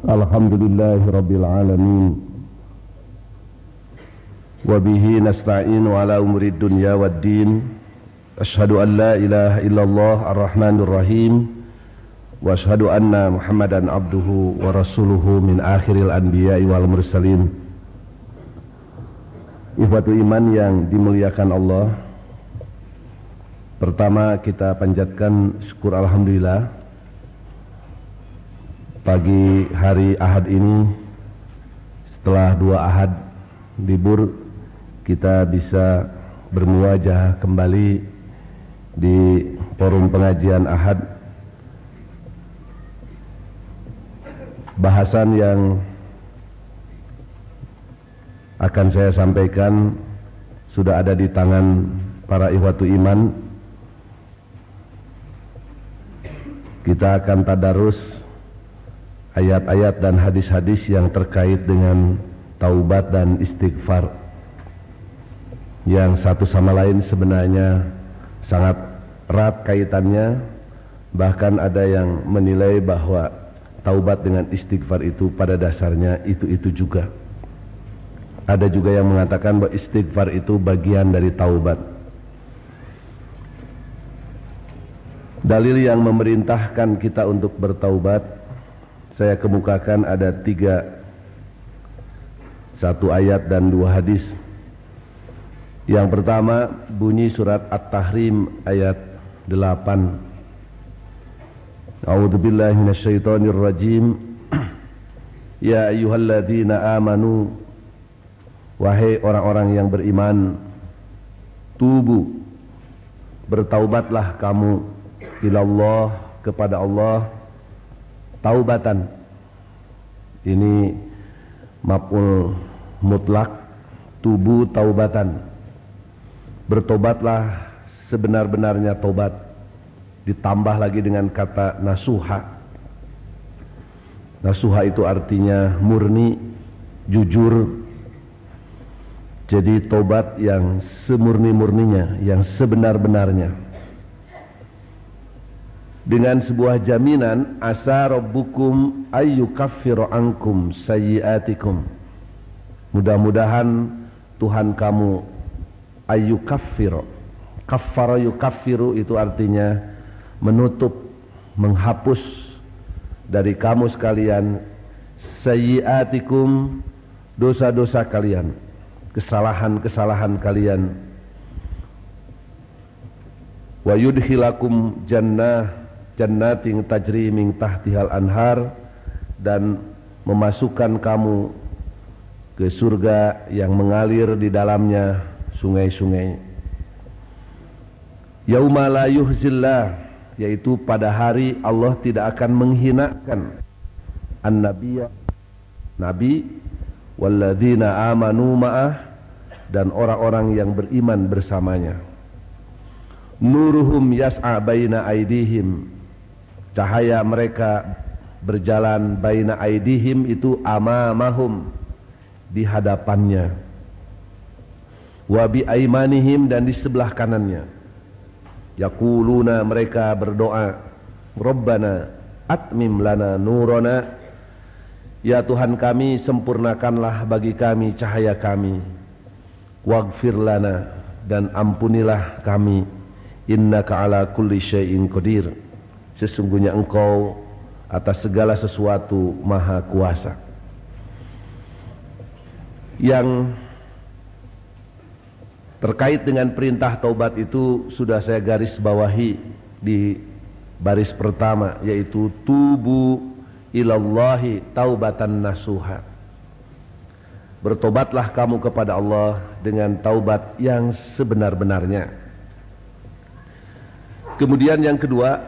Alhamdulillahi Rabbil Alamin. Wabihi nasta'inu ala umuri dunya waddin. Ashhadu an la ilaha illallah ar-Rahmanur Rahim. Wa ashhadu anna Muhammadan abduhu wa rasuluhu min akhiril anbiya'i wal mursalin. Ikhwatul iman yang dimuliakan Allah, pertama kita panjatkan syukur alhamdulillah, pagi hari Ahad ini setelah 2 Ahad libur kita bisa bermuajah kembali di forum pengajian Ahad. Bahasan yang akan saya sampaikan sudah ada di tangan para ikhwatu iman. Kita akan tadarus ayat-ayat dan hadis-hadis yang terkait dengan taubat dan istighfar, yang satu sama lain sebenarnya sangat erat kaitannya. Bahkan ada yang menilai bahwa taubat dengan istighfar itu pada dasarnya itu juga. Ada juga yang mengatakan bahwa istighfar itu bagian dari taubat. Dalil yang memerintahkan kita untuk bertaubat saya kemukakan ada 3, 1 ayat dan 2 hadis. Yang pertama bunyi surat At-Tahrim ayat 8. A'udzubillahi minasyaitonir rajim. Ya ayyuhalladzina amanu, wahai orang-orang yang beriman, tubu, bertaubatlah kamu ilallah, kepada Allah, taubatan. Ini maf'ul mutlak, tubu taubatan. Bertobatlah sebenar-benarnya taubat, ditambah lagi dengan kata nasuha. Nasuha itu artinya murni, jujur. Jadi taubat yang semurni-murninya, yang sebenar-benarnya, dengan sebuah jaminan, asa rabbukum ayyukaffiru ankum sayyiatikum. Mudah-mudahan Tuhan kamu ayyukaffiru, kaffara yukaffiru itu artinya menutup, menghapus dari kamu sekalian sayyiatikum, dosa-dosa kalian, kesalahan-kesalahan kalian. Wa yudkhilakum jannatin tajri min tahtihal anhar, dan memasukkan kamu ke surga yang mengalir di dalamnya sungai-sungai. Yauma la yuhzillah, yaitu pada hari Allah tidak akan menghinakan an-nabiyya, nabi, walladzina amanu ma'ah, dan orang-orang yang beriman bersamanya. Nuruhum yas'a baina aidihim, cahaya mereka berjalan baina aidihim itu amamahum, di hadapannya. Wa bi aimanihim, dan di sebelah kanannya. Yaquluna, mereka berdoa, Rabbana atmim lana nurana, ya Tuhan kami, sempurnakanlah bagi kami cahaya kami. Waghfir lana, dan ampunilah kami. Innaka ala kulli syai'in qadir, sesungguhnya engkau atas segala sesuatu maha kuasa. Yang terkait dengan perintah taubat itu sudah saya garis bawahi di baris pertama, yaitu tubu ilallahi taubatan nasuha. Bertobatlah kamu kepada Allah dengan taubat yang sebenar-benarnya. Kemudian yang kedua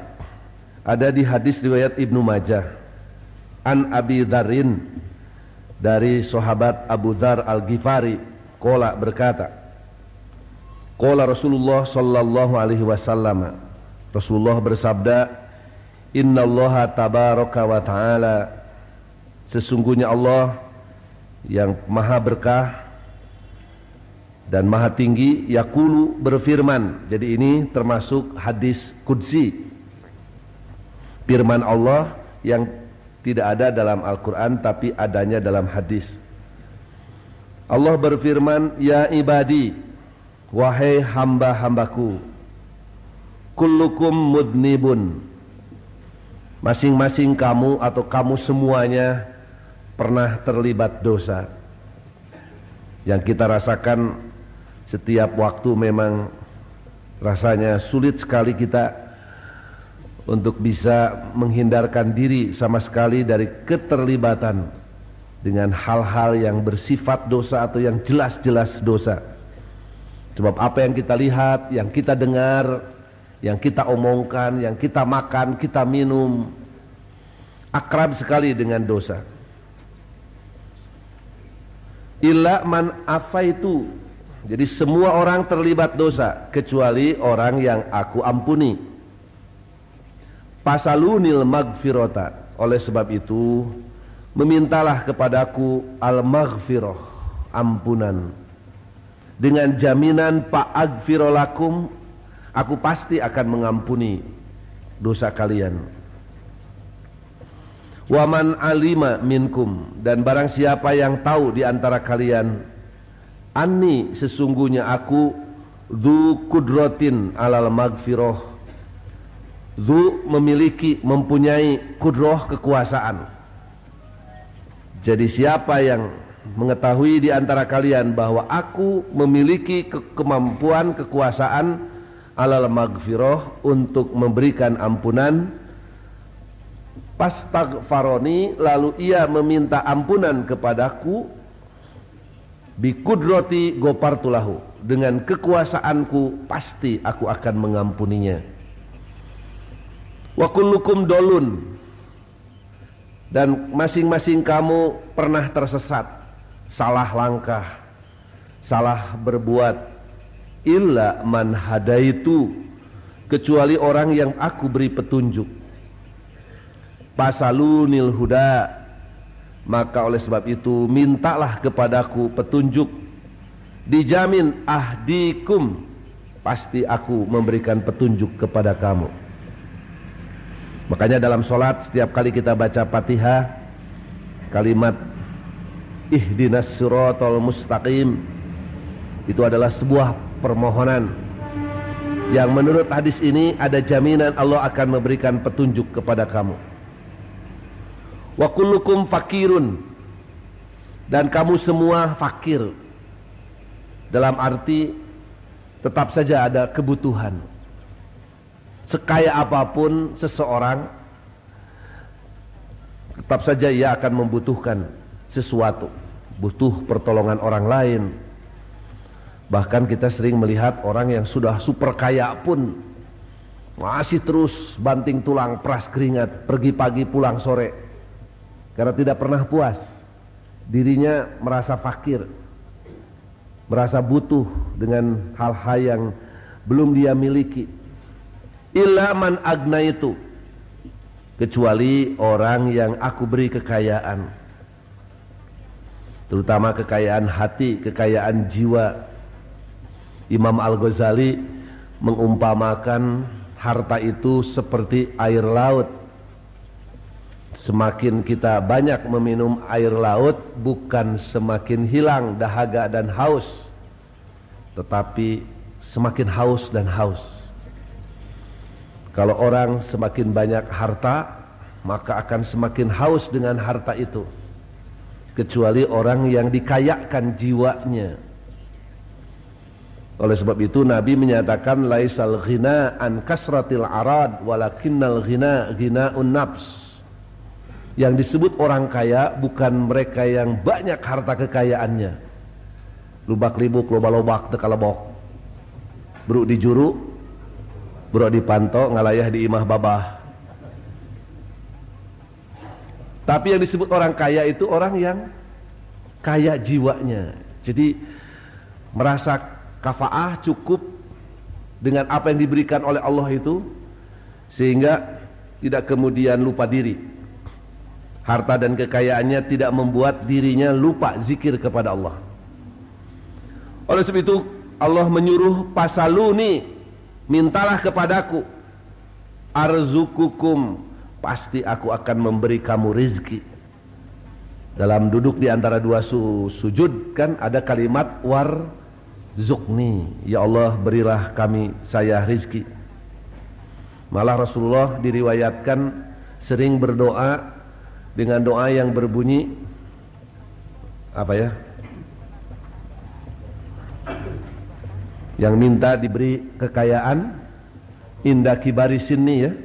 ada di hadis riwayat Ibnu Majah, an Abi Dzarrin, dari sahabat Abu Dzar Al-Ghifari, qala, berkata, qala Rasulullah sallallahu alaihi wasallam, Rasulullah bersabda, innallaha tabaraka wa ta'ala, sesungguhnya Allah yang maha berkah dan maha tinggi, yaqulu, berfirman. Jadi ini termasuk hadis qudsi, firman Allah yang Tidak ada dalam Al-Quran, tapi adanya dalam hadis. Allah berfirman, ya ibadi, wahai hamba-hambaku, kullukum mudnibun, masing-masing kamu atau kamu semuanya pernah terlibat dosa. Yang kita rasakan setiap waktu memang rasanya sulit sekali kita untuk bisa menghindarkan diri sama sekali dari keterlibatan dengan hal-hal yang bersifat dosa atau yang jelas-jelas dosa. Sebab apa yang kita lihat, yang kita dengar, yang kita omongkan, yang kita makan, kita minum, akrab sekali dengan dosa. Illa man afaitu, jadi semua orang terlibat dosa kecuali orang yang aku ampuni. Pasalunil magfirota, oleh sebab itu memintalah kepadaku al-maghfirah, ampunan, dengan jaminan fa'agfirolakum, aku pasti akan mengampuni dosa kalian. Waman alima minkum, dan barang siapa yang tahu di antara kalian, anni, sesungguhnya aku dzu kudratin alal maghfirah, dzu memiliki, mempunyai kudroh, kekuasaan. Jadi siapa yang mengetahui di antara kalian bahwa aku memiliki kemampuan, kekuasaan alal maghfirah, untuk memberikan ampunan, pastaghfaroni, lalu ia meminta ampunan kepadaku, bikudroti gopartulahu, dengan kekuasaanku pasti aku akan mengampuninya. Wa kullukum dolun, dan masing-masing kamu pernah tersesat, salah langkah, salah berbuat. Illa man hadaitu, kecuali orang yang aku beri petunjuk. Pasalunil huda, maka oleh sebab itu mintalah kepadaku petunjuk. Dijamin ahdikum, pasti aku memberikan petunjuk kepada kamu. Makanya dalam sholat setiap kali kita baca Fatihah, kalimat ihdinas siratal mustaqim itu adalah sebuah permohonan yang menurut hadis ini ada jaminan Allah akan memberikan petunjuk kepada kamu. Wa kullukum fakirun, dan kamu semua fakir, dalam arti tetap saja ada kebutuhan. Sekaya apapun seseorang, tetap saja ia akan membutuhkan sesuatu, butuh pertolongan orang lain. Bahkan kita sering melihat orang yang sudah super kaya pun masih terus banting tulang, peras keringat, pergi pagi pulang sore, karena tidak pernah puas. Dirinya merasa fakir, merasa butuh dengan hal-hal yang belum dia miliki. Illa man agnaitu, kecuali orang yang aku beri kekayaan, terutama kekayaan hati, kekayaan jiwa. Imam Al-Ghazali mengumpamakan harta itu seperti air laut. Semakin kita banyak meminum air laut, bukan semakin hilang dahaga dan haus, tetapi semakin haus dan haus. Kalau orang semakin banyak harta, maka akan semakin haus dengan harta itu, kecuali orang yang dikayakan jiwanya. Oleh sebab itu Nabi menyatakan laisal ghina an kasratil arad walakinnal ghina ghinaun nafs. Yang disebut orang kaya bukan mereka yang banyak harta kekayaannya, lubak-libuk, loba-lobak, tekalebok, bruk di juru, bruk di panto, ngalayah di imah babah. Tapi yang disebut orang kaya itu orang yang kaya jiwanya. Jadi merasa kafaah, cukup dengan apa yang diberikan oleh Allah itu, sehingga tidak kemudian lupa diri. Harta dan kekayaannya tidak membuat dirinya lupa zikir kepada Allah. Oleh sebab itu Allah menyuruh pasaluni, mintalah kepadaku, arzukukum, pasti aku akan memberi kamu rizki. Dalam duduk di antara dua sujud kan ada kalimat warzuqni, ya Allah berilah saya rizki. Malah Rasulullah diriwayatkan sering berdoa dengan doa yang berbunyi apa ya? Yang minta diberi kekayaan, indah kibari sinni ya.